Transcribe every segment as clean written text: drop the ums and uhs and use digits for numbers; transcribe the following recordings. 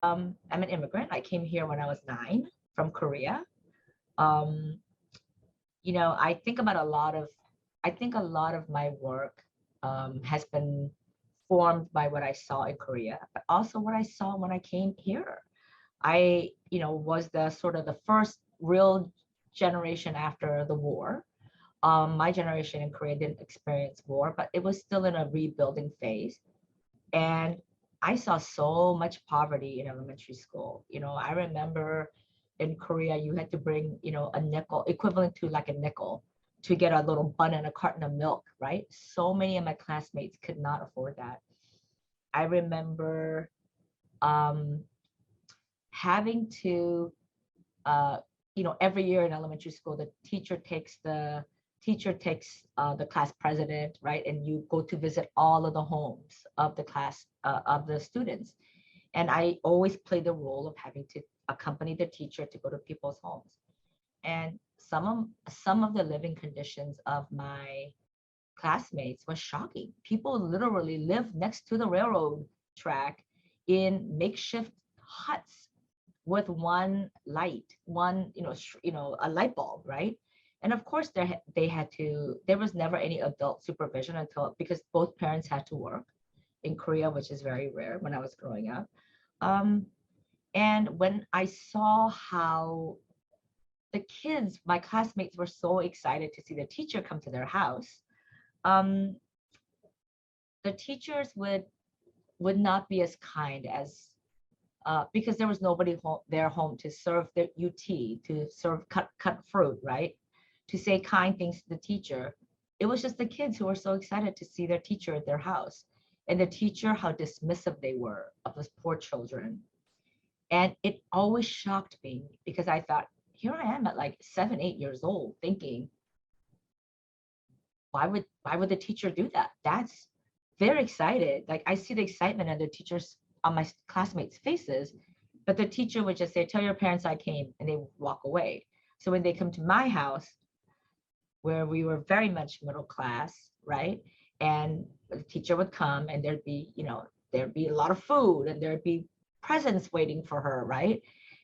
I'm an immigrant. I came here when I was 9 from Korea. Um, I think about I think a lot of my work has been formed by what I saw in Korea, but also what I saw when I came here. I, was the sort of the first real generation after the war. My generation in Korea didn't experience war, but it was still in a rebuilding phase. And I saw so much poverty in elementary school. I remember in Korea, you had to bring, a nickel, equivalent to like a nickel, to get a little bun and a carton of milk, right? So many of my classmates could not afford that. I remember um, having to, uh, every year in elementary school, the teacher takes the class president, right? And you go to visit all of the homes of the class of the students. And I always play the role of having to accompany the teacher to go to people's homes. And some of the living conditions of my classmates was shocking. People literally live next to the railroad track in makeshift huts with one light, a light bulb, right? And of course, there was never any adult supervision because both parents had to work in Korea, which is very rare when I was growing up. Um, and when I saw how the kids, my classmates, were so excited to see the teacher come to their house, um, the teachers would not be as kind as because there was nobody there home to serve the UT, to serve cut fruit, right? To say kind things to the teacher. It was just the kids who were so excited to see their teacher at their house, and the teacher, how dismissive they were of those poor children. And it always shocked me because I thought, here I am at like 7, 8 years old, thinking, why would the teacher do that? They're excited. Like I see the excitement on the teachers, on my classmates' faces, but the teacher would just say, tell your parents I came, and they walk away. So when they come to my house, where we were very much middle class, right? And the teacher would come, and there'd be a lot of food, and there'd be presents waiting for her, right?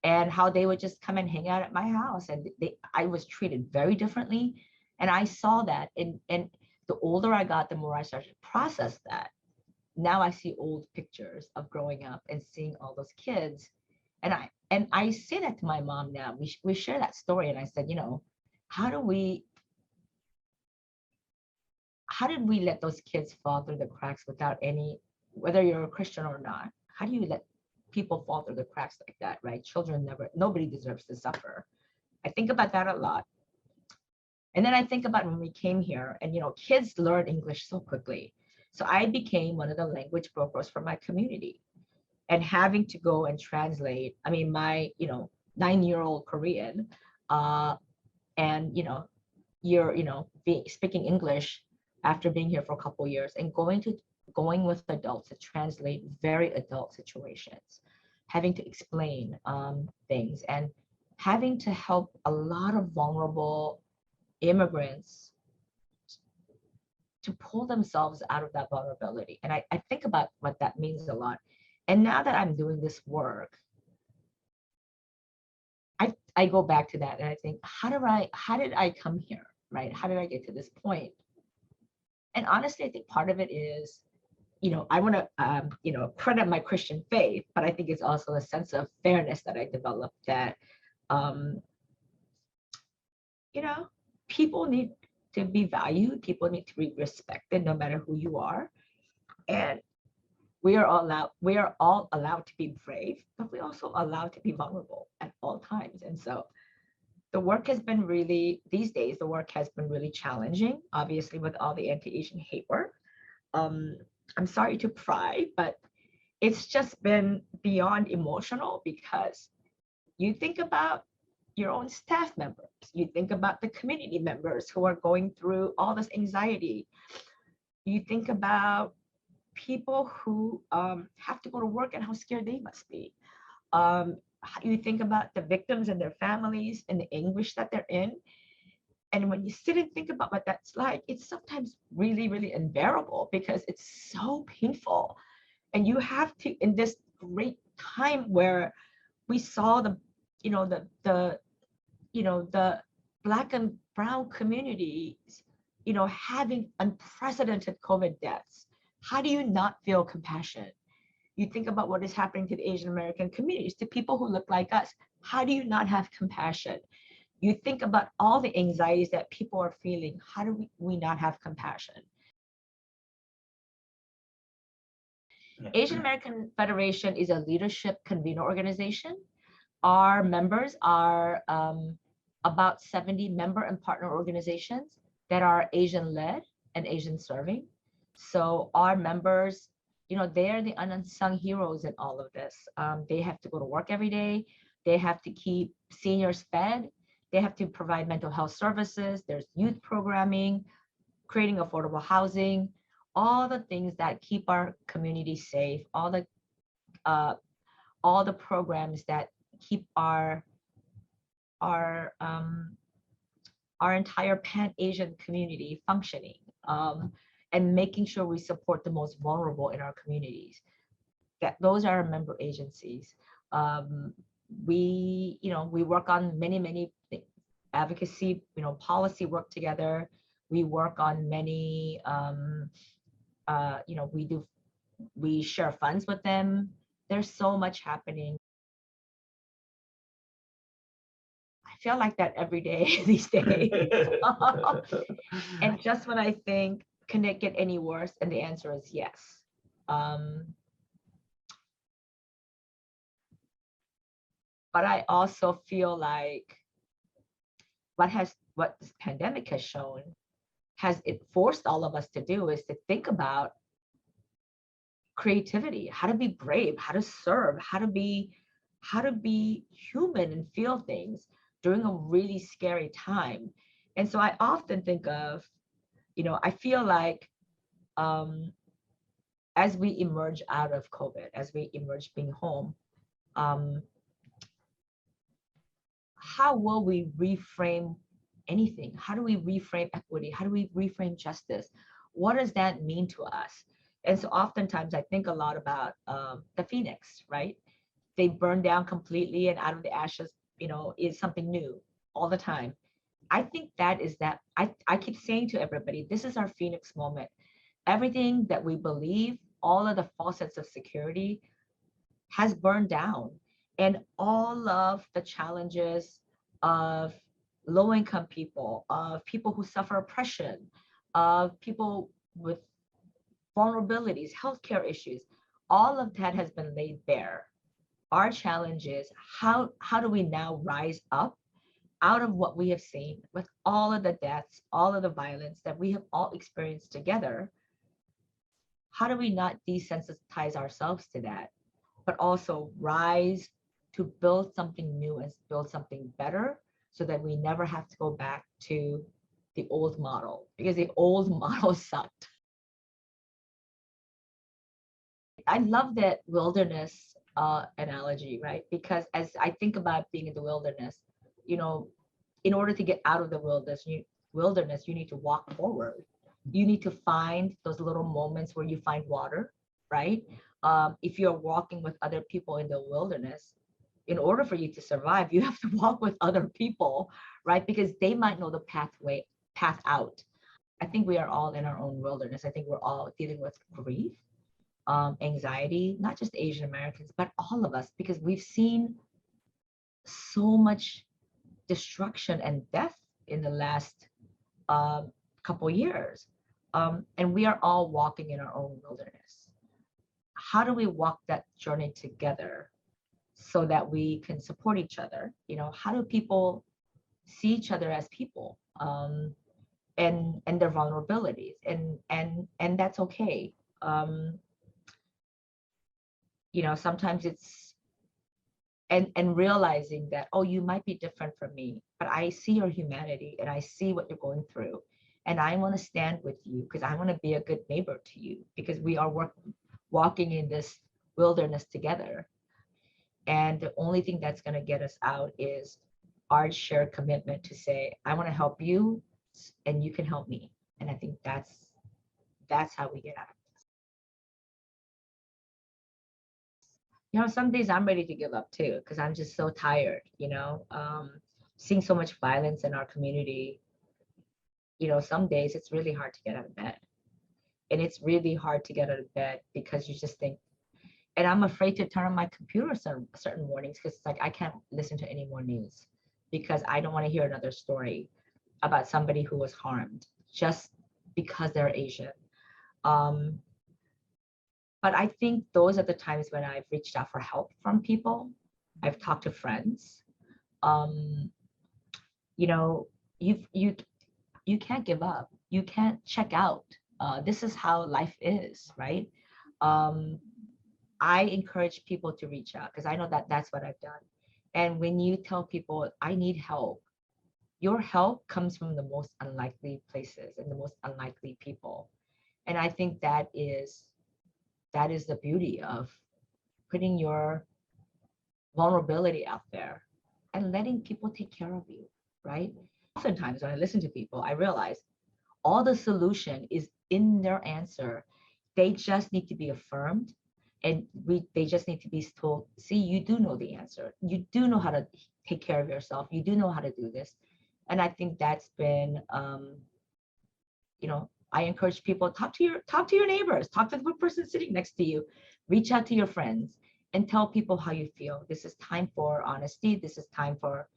And how they would just come and hang out at my house. And I was treated very differently. And I saw that. And the older I got, the more I started to process that. Now I see old pictures of growing up and seeing all those kids. And I say that to my mom now. We share that story. And I said, how do we how did we let those kids fall through the cracks without any, whether you're a Christian or not, how do you let people fall through the cracks like that, right? Nobody deserves to suffer. I think about that a lot. And then I think about when we came here, and kids learn English so quickly. So I became one of the language brokers for my community, and having to go and translate. I mean, my 9-year-old Korean, and you're speaking English after being here for a couple years, and going with adults to translate very adult situations, having to explain things, and having to help a lot of vulnerable immigrants to pull themselves out of that vulnerability. And I think about what that means a lot. And now that I'm doing this work, I go back to that and I think, how did I come here, right? How did I get to this point? And honestly, I think part of it is, I want to, credit my Christian faith, but I think it's also a sense of fairness that I developed, that, people need to be valued. People need to be respected no matter who you are. And we are all allowed to be brave, but we also allowed to be vulnerable at all times. And so these days, the work has been really challenging, obviously, with all the anti-Asian hate work. I'm sorry to cry, but it's just been beyond emotional, because you think about your own staff members, you think about the community members who are going through all this anxiety, you think about people who have to go to work and how scared they must be. You think about the victims and their families and the anguish that they're in. And when you sit and think about what that's like, it's sometimes really, really unbearable, because it's so painful. And you have to, in this great time where we saw the, the Black and brown communities, having unprecedented COVID deaths. How do you not feel compassion? You think about what is happening to the Asian American communities, to people who look like us. How do you not have compassion? You think about all the anxieties that people are feeling. How do we not have compassion? Asian American Federation is a leadership convener organization. Our members are about 70 member and partner organizations that are Asian-led and Asian-serving. So our members, they're the unsung heroes in all of this. They have to go to work every day. They have to keep seniors fed. They have to provide mental health services. There's youth programming, creating affordable housing, all the things that keep our community safe, all the programs that keep our entire Pan-Asian community functioning, and making sure we support the most vulnerable in our communities. Those are our member agencies. We work on many advocacy, policy work together. We work on many, we share funds with them. There's so much happening. I feel like that every day these days. And just when I think, can it get any worse? And the answer is yes. But I also feel like what this pandemic has shown, has it forced all of us to do, is to think about creativity, how to be brave, how to serve, how to be human and feel things during a really scary time. And so I often think of, I feel like as we emerge out of COVID, as we emerge being home, how will we reframe anything? How do we reframe equity? How do we reframe justice? What does that mean to us? And so oftentimes I think a lot about the Phoenix, right? They burn down completely, and out of the ashes, is something new all the time. I think that is that. I keep saying to everybody, this is our Phoenix moment. Everything that we believe, all of the false sense of security has burned down. And all of the challenges of low-income people, of people who suffer oppression, of people with vulnerabilities, healthcare issues, all of that has been laid bare. Our challenge is how do we now rise up out of what we have seen, with all of the deaths, all of the violence that we have all experienced together? How do we not desensitize ourselves to that, but also rise to build something new and build something better, so that we never have to go back to the old model, because the old model sucked. I love that wilderness analogy, right? Because as I think about being in the wilderness, in order to get out of the wilderness, you need to walk forward. You need to find those little moments where you find water, right? If you're walking with other people in the wilderness, in order for you to survive, you have to walk with other people, right? Because they might know the path out. I think we are all in our own wilderness. I think we're all dealing with grief, anxiety, not just Asian Americans, but all of us, because we've seen so much destruction and death in the last couple years. And we are all walking in our own wilderness. How do we walk that journey together so that we can support each other? How do people see each other as people, and their vulnerabilities, and that's okay. Sometimes it's and realizing that, oh, you might be different from me, but I see your humanity and I see what you're going through, and I want to stand with you because I want to be a good neighbor to you, because we are walking in this wilderness together. And the only thing that's going to get us out is our shared commitment to say, I want to help you and you can help me. And I think that's how we get out. some days I'm ready to give up too, because I'm just so tired, seeing so much violence in our community. Some days it's really hard to get out of bed. And it's really hard to get out of bed because you just think, and I'm afraid to turn on my computer certain mornings, because it's like I can't listen to any more news because I don't want to hear another story about somebody who was harmed just because they're Asian. Um, but I think those are the times when I've reached out for help from people. I've talked to friends. Um, you know, you can't give up. You can't check out. This is how life is, right? Um, I encourage people to reach out because I know that that's what I've done. And when you tell people I need help, your help comes from the most unlikely places and the most unlikely people. And I think that is the beauty of putting your vulnerability out there and letting people take care of you, right? Oftentimes when I listen to people, I realize all the solution is in their answer. They just need to be affirmed, and they just need to be told, see, you do know the answer. You do know how to take care of yourself. You do know how to do this. And I think that's been, I encourage people, talk to your neighbors, talk to the person sitting next to you, reach out to your friends and tell people how you feel. This is time for honesty. This is time for,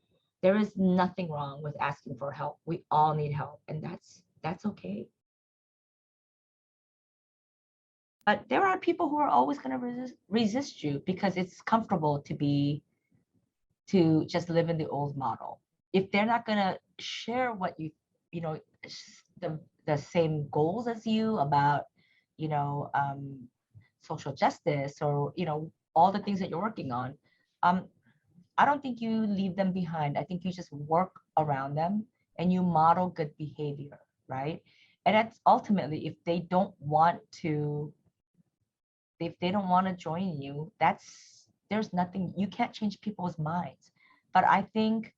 there is nothing wrong with asking for help. We all need help, and that's okay. But there are people who are always going to resist you because it's comfortable to just live in the old model. If they're not going to share what you know, the same goals as you about, you know, social justice, or, all the things that you're working on, I don't think you leave them behind. I think you just work around them and you model good behavior, right? And that's ultimately, if they don't want to join you, there's nothing, you can't change people's minds. But I think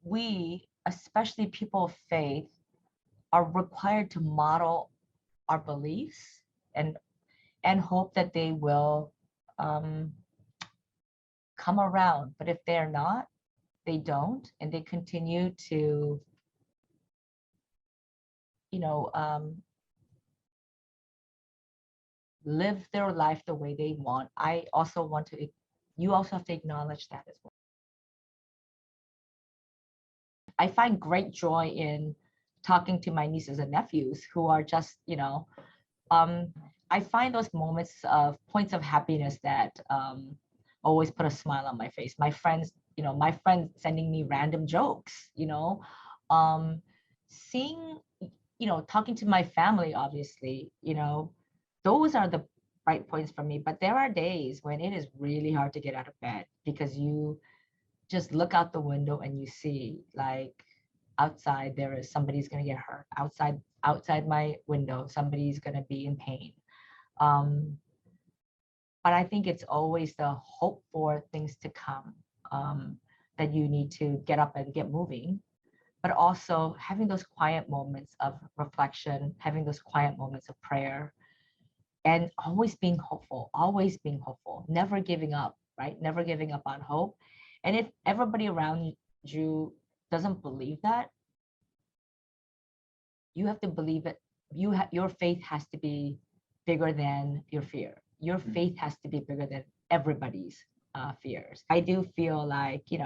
we, especially people of faith, are required to model our beliefs and hope that they will come around. But if they're not, they don't, and they continue to, live their life the way they want. You also have to acknowledge that as well. I find great joy in talking to my nieces and nephews who are just, I find those points of happiness that always put a smile on my face. My friends sending me random jokes, seeing, talking to my family, obviously, those are the bright points for me. But there are days when it is really hard to get out of bed because you just look out the window and you see, like, outside somebody's going to get hurt. Outside my window, somebody's going to be in pain. But I think it's always the hope for things to come, that you need to get up and get moving. But also having those quiet moments of reflection, having those quiet moments of prayer, and always being hopeful, never giving up, right? Never giving up on hope. And if everybody around you doesn't believe that, you have to believe it. Your faith has to be bigger than your fear. Your faith has to be bigger than everybody's fears. I do feel like, you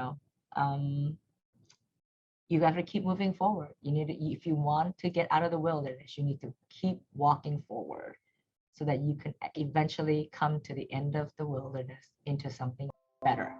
got to keep moving forward. If you want to get out of the wilderness, you need to keep walking forward so that you can eventually come to the end of the wilderness into something better.